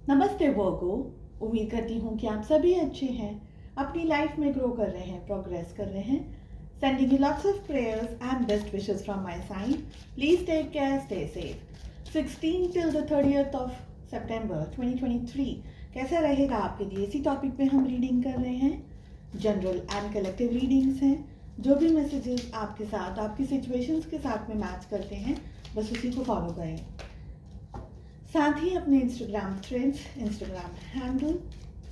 नमस्ते वर्गो। उम्मीद करती हूँ कि आप सभी अच्छे हैं, अपनी लाइफ में ग्रो कर रहे हैं, प्रोग्रेस कर रहे हैं। Sending you lots of prayers and best wishes from my side. Please take care, stay safe. 16 till the 30th of September 2023 कैसा रहेगा आपके लिए, इसी टॉपिक पे हम रीडिंग कर रहे हैं। जनरल एंड कलेक्टिव रीडिंग्स हैं। जो भी मैसेजेस आपके साथ, आपकी सिचुएशंस के साथ में मैच करते हैं, बस उसी को फॉलो करें। साथ ही अपने Instagram threads, Instagram handle,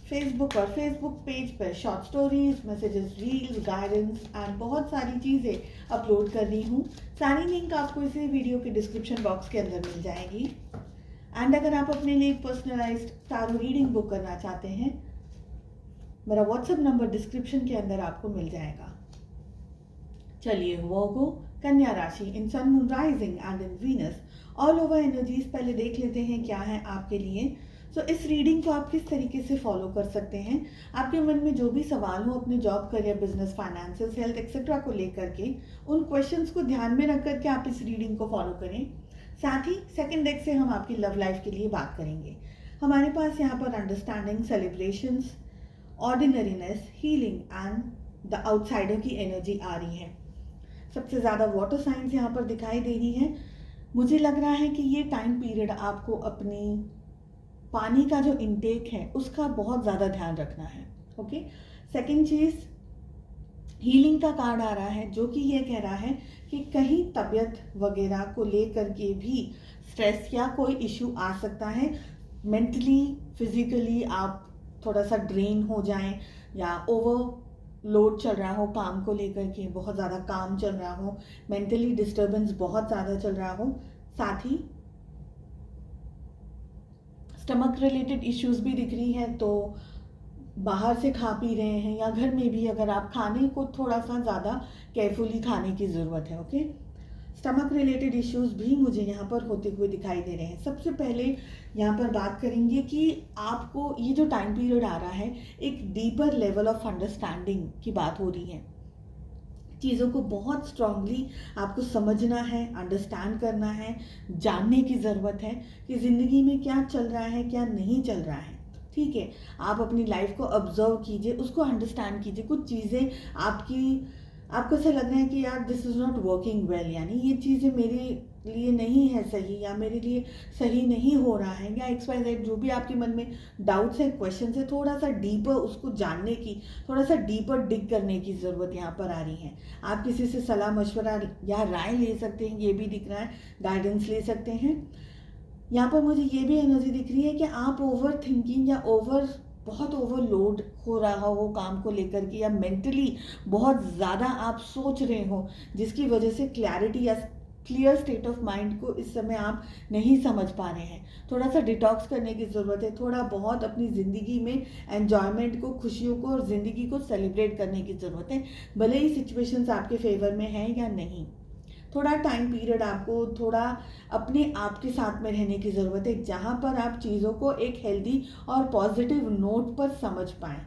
Facebook और फेसबुक पेज पर short stories, messages, reels, guidance and बहुत सारी चीज़ें अपलोड कर रही हूँ। सारी लिंक आपको इसी वीडियो के डिस्क्रिप्शन बॉक्स के अंदर मिल जाएगी। एंड अगर आप अपने लिए पर्सनलाइज्ड टारो रीडिंग बुक करना चाहते हैं, मेरा व्हाट्सएप नंबर डिस्क्रिप्शन के अंदर आपको मिल जाएगा। चलिए वर्गो, कन्या राशि in sun, moon, rising and in Venus, all over energies पहले देख लेते हैं क्या है आपके लिए। इस रीडिंग को आप किस तरीके से फॉलो कर सकते हैं। आपके मन में जो भी सवाल हो अपने job, career, business, finances, health etcetera को लेकर के, उन क्वेश्चंस को ध्यान में रख करके आप इस रीडिंग को फॉलो करें। साथ ही सेकेंड डेक से हम आपकी लव लाइफ के लिए बात करेंगे। हमारे पास यहाँ पर understanding, celebrations, ordinariness, healing and the outsider की एनर्जी आ रही है। सबसे ज़्यादा वाटर साइंस यहाँ पर दिखाई दे रही है। मुझे लग रहा है कि ये टाइम पीरियड आपको अपनी पानी का जो इनटेक है उसका बहुत ज़्यादा ध्यान रखना है। ओके, सेकंड चीज़, हीलिंग का कार्ड आ रहा है जो कि ये कह रहा है कि कहीं तबीयत वगैरह को लेकर के भी स्ट्रेस या कोई इशू आ सकता है। मेंटली, फिजिकली आप थोड़ा सा ड्रेन हो जाएं या ओवर लोड चल रहा हो काम को लेकर के, बहुत ज़्यादा काम चल रहा हो, मेंटली डिस्टर्बेंस बहुत ज़्यादा चल रहा हो। साथ ही स्टमक रिलेटेड इश्यूज भी दिख रही हैं, तो बाहर से खा पी रहे हैं या घर में भी अगर आप खाने को थोड़ा सा ज़्यादा केयरफुली खाने की ज़रूरत है। ओके, स्टमक रिलेटेड इश्यूज भी मुझे यहाँ पर होते हुए दिखाई दे रहे हैं। सबसे पहले यहाँ पर बात करेंगे कि आपको ये जो टाइम पीरियड आ रहा है, एक डीपर लेवल ऑफ अंडरस्टैंडिंग की बात हो रही है। चीज़ों को बहुत स्ट्रांगली आपको समझना है, अंडरस्टैंड करना है, जानने की ज़रूरत है कि ज़िंदगी में क्या चल रहा है, क्या नहीं चल रहा है। ठीक है, आप अपनी लाइफ को ऑब्जर्व कीजिए, उसको अंडरस्टैंड कीजिए। कुछ चीज़ें आपको ऐसा लग रहा है कि यार this is not working well, यानी ये चीज़ें मेरे लिए नहीं है सही, या मेरे लिए सही नहीं हो रहा है, या XYZ जो भी आपके मन में डाउट्स है, क्वेश्चन है, थोड़ा सा डीपर उसको जानने की, थोड़ा सा डीपर डिग करने की ज़रूरत यहाँ पर आ रही है। आप किसी से सलाह मशवरा या राय ले सकते हैं, ये भी दिख रहा है, गाइडेंस ले सकते हैं। यहाँ पर मुझे ये भी एनर्जी दिख रही है कि आप ओवर थिंकिंग या बहुत ओवरलोड हो रहा हो काम को लेकर के, या मेंटली बहुत ज़्यादा आप सोच रहे हो, जिसकी वजह से क्लैरिटी या क्लियर स्टेट ऑफ माइंड को इस समय आप नहीं समझ पा रहे हैं। थोड़ा सा डिटॉक्स करने की ज़रूरत है, थोड़ा बहुत अपनी ज़िंदगी में एन्जॉयमेंट को, खुशियों को और ज़िंदगी को सेलिब्रेट करने की ज़रूरत है, भले ही सिचुएशंस आपके फेवर में हैं या नहीं। थोड़ा टाइम पीरियड आपको थोड़ा अपने आप के साथ में रहने की ज़रूरत है, जहाँ पर आप चीज़ों को एक हेल्दी और पॉजिटिव नोट पर समझ पाएँ।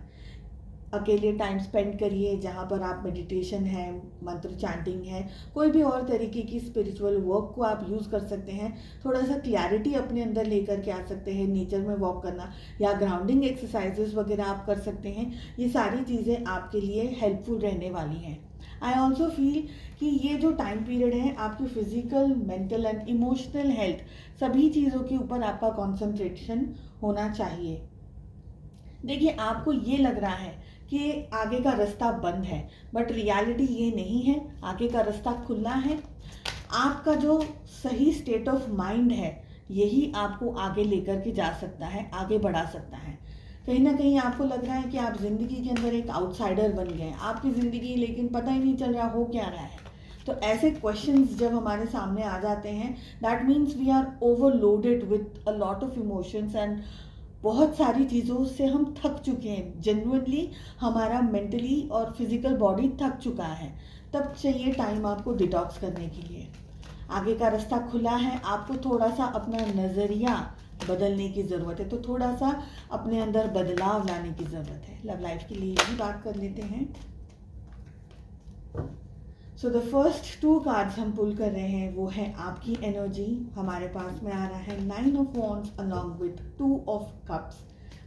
अकेले टाइम स्पेंड करिए, जहाँ पर आप मेडिटेशन है, मंत्र चैंटिंग है, कोई भी और तरीके की स्पिरिचुअल वर्क को आप यूज़ कर सकते हैं। थोड़ा सा क्लैरिटी अपने अंदर लेकर के आ सकते हैं। नेचर में वॉक करना या ग्राउंडिंग एक्सरसाइजेस वगैरह आप कर सकते हैं। ये सारी चीज़ें आपके लिए हेल्पफुल रहने वाली हैं। आई ऑल्सो फील कि ये जो टाइम पीरियड है, आपकी physical, mental and emotional health, सभी चीज़ों के ऊपर आपका कॉन्सेंट्रेशन होना चाहिए। देखिए, आपको ये लग रहा है कि आगे का रास्ता बंद है, बट रियलिटी ये नहीं है। आगे का रास्ता खुला है। आपका जो सही स्टेट ऑफ माइंड है, यही आपको आगे लेकर के जा सकता है, आगे बढ़ा सकता है। कहीं ना कहीं आपको लग रहा है कि आप जिंदगी के अंदर एक आउटसाइडर बन गए, आपकी ज़िंदगी लेकिन पता ही नहीं चल रहा हो क्या रहा है। तो ऐसे क्वेश्चंस जब हमारे सामने आ जाते हैं, that means we are overloaded with a lot of emotions and बहुत सारी चीज़ों से हम थक चुके हैं। जेन्युइनली हमारा मेंटली और फिजिकल बॉडी थक चुका है। तब चाहिए टाइम आपको डिटॉक्स करने के लिए। आगे का रास्ता खुला है, आपको थोड़ा सा अपना नज़रिया बदलने की ज़रूरत है, तो थोड़ा सा अपने अंदर बदलाव लाने की ज़रूरत है। लव लाइफ के लिए भी बात कर लेते हैं। सो द फर्स्ट 2 कार्ड्स हम पुल कर रहे हैं, वो है आपकी एनर्जी। हमारे पास में आ रहा है 9 of wands along with 2 of cups.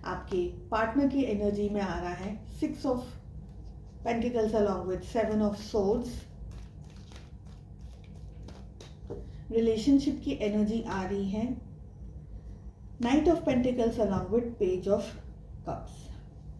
आपके पार्टनर की एनर्जी में आ रहा है 6 of pentacles along with 7 of swords. Relationship की एनर्जी आ रही है night of pentacles along with page of cups.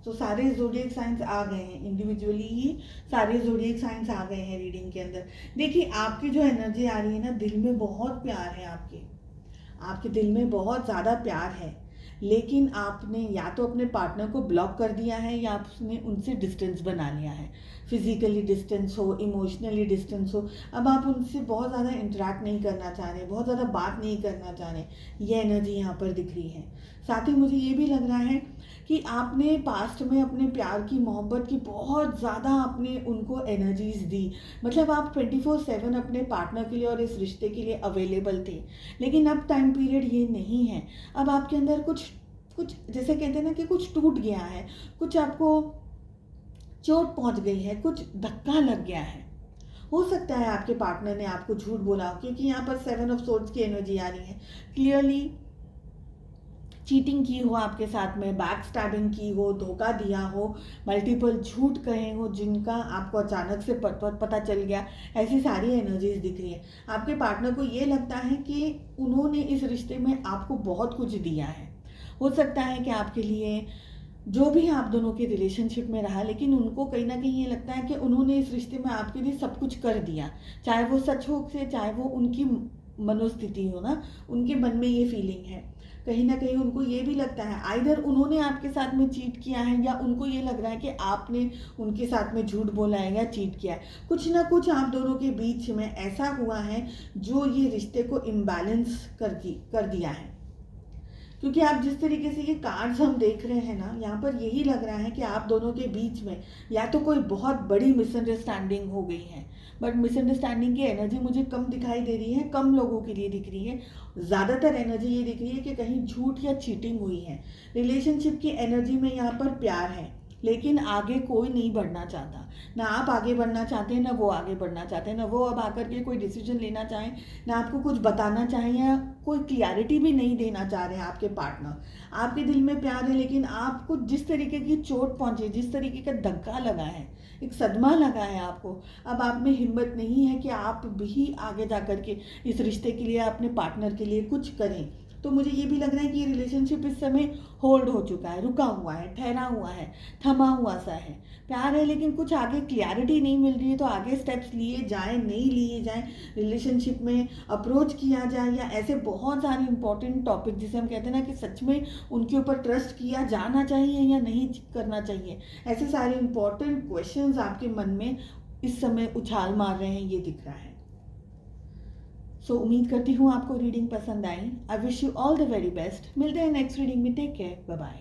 तो सारे ज़ोडिएक साइंस आ गए हैं, इंडिविजुअली ही सारे ज़ोडिएक साइंस आ गए हैं रीडिंग के अंदर। देखिए आपकी जो एनर्जी आ रही है ना, दिल में बहुत प्यार है आपके दिल में बहुत ज़्यादा प्यार है, लेकिन आपने या तो अपने पार्टनर को ब्लॉक कर दिया है या आपने उनसे डिस्टेंस बना लिया है। फिजिकली डिस्टेंस हो, इमोशनली डिस्टेंस हो, अब आप उनसे बहुत ज़्यादा इंटरेक्ट नहीं करना चाह रहे, बहुत ज़्यादा बात नहीं करना चाह रहे, ये एनर्जी यहाँ पर दिख रही है। साथ ही मुझे ये भी लग रहा है कि आपने पास्ट में अपने प्यार की, मोहब्बत की बहुत ज़्यादा आपने उनको एनर्जीज दी। मतलब आप 24/7 अपने पार्टनर के लिए और इस रिश्ते के लिए अवेलेबल थे, लेकिन अब टाइम पीरियड ये नहीं है। अब आपके अंदर कुछ जैसे कहते हैं ना कि कुछ टूट गया है, कुछ आपको चोट पहुंच गई है, कुछ धक्का लग गया है। हो सकता है आपके पार्टनर ने आपको झूठ बोला हो, क्योंकि यहाँ पर 7 ऑफ सोर्ड्स की एनर्जी आ रही है। क्लियरली चीटिंग की हो आपके साथ में, बैक स्टैबिंग की हो, धोखा दिया हो, मल्टीपल झूठ कहे हो जिनका आपको अचानक से पता चल गया, ऐसी सारी एनर्जीज दिख रही है। आपके पार्टनर को ये लगता है कि उन्होंने इस रिश्ते में आपको बहुत कुछ दिया है। हो सकता है कि आपके लिए जो भी आप दोनों के रिलेशनशिप में रहा, लेकिन उनको कहीं ना कहीं ये लगता है कि उन्होंने इस रिश्ते में आपके लिए सब कुछ कर दिया, चाहे वो सच हो से चाहे वो उनकी मनोस्थिति हो ना, उनके मन में ये फीलिंग है। कहीं ना कहीं उनको ये भी लगता है आइदर उन्होंने आपके साथ में चीट किया है, या उनको ये लग रहा है कि आपने उनके साथ में झूठ बोला है या चीट किया है। कुछ ना कुछ आप दोनों के बीच में ऐसा हुआ है जो ये रिश्ते को इम्बैलेंस कर दिया है। क्योंकि आप जिस तरीके से ये कार्ड्स हम देख रहे हैं ना, यहाँ पर यही लग रहा है कि आप दोनों के बीच में या तो कोई बहुत बड़ी मिसअंडरस्टैंडिंग हो गई है, बट मिसअंडरस्टैंडिंग की एनर्जी मुझे कम दिखाई दे रही है, कम लोगों के लिए दिख रही है। ज़्यादातर एनर्जी ये दिख रही है कि कहीं झूठ या चीटिंग हुई है। रिलेशनशिप की एनर्जी में यहाँ पर प्यार है, लेकिन आगे कोई नहीं बढ़ना चाहता। ना आप आगे बढ़ना चाहते हैं, ना वो आगे बढ़ना चाहते हैं, ना वो अब आकर के कोई डिसीजन लेना चाहें, ना आपको कुछ बताना चाहें, या कोई क्लियरिटी भी नहीं देना चाह रहे हैं आपके पार्टनर। आपके दिल में प्यार है, लेकिन आपको जिस तरीके की चोट पहुंची, जिस तरीके का धक्का लगा है, एक सदमा लगा है आपको, अब आप में हिम्मत नहीं है कि आप भी आगे जा कर के इस रिश्ते के लिए, अपने पार्टनर के लिए कुछ करें। तो मुझे ये भी लग रहा है कि ये रिलेशनशिप इस समय होल्ड हो चुका है, रुका हुआ है, ठहरा हुआ है, थमा हुआ सा है। प्यार है लेकिन कुछ आगे क्लैरिटी नहीं मिल रही है, तो आगे स्टेप्स लिए जाएं, नहीं लिए जाएं, रिलेशनशिप में अप्रोच किया जाए, या ऐसे बहुत सारे इंपॉर्टेंट टॉपिक जिसे हम कहते हैं ना कि सच में उनके ऊपर ट्रस्ट किया जाना चाहिए या नहीं करना चाहिए, ऐसे सारे इंपॉर्टेंट क्वेश्चंस आपके मन में इस समय उछाल मार रहे हैं, ये दिख रहा है। सो उम्मीद करती हूँ आपको रीडिंग पसंद आई। I wish you all the very best. मिलते हैं नेक्स्ट रीडिंग में। Take care, bye bye.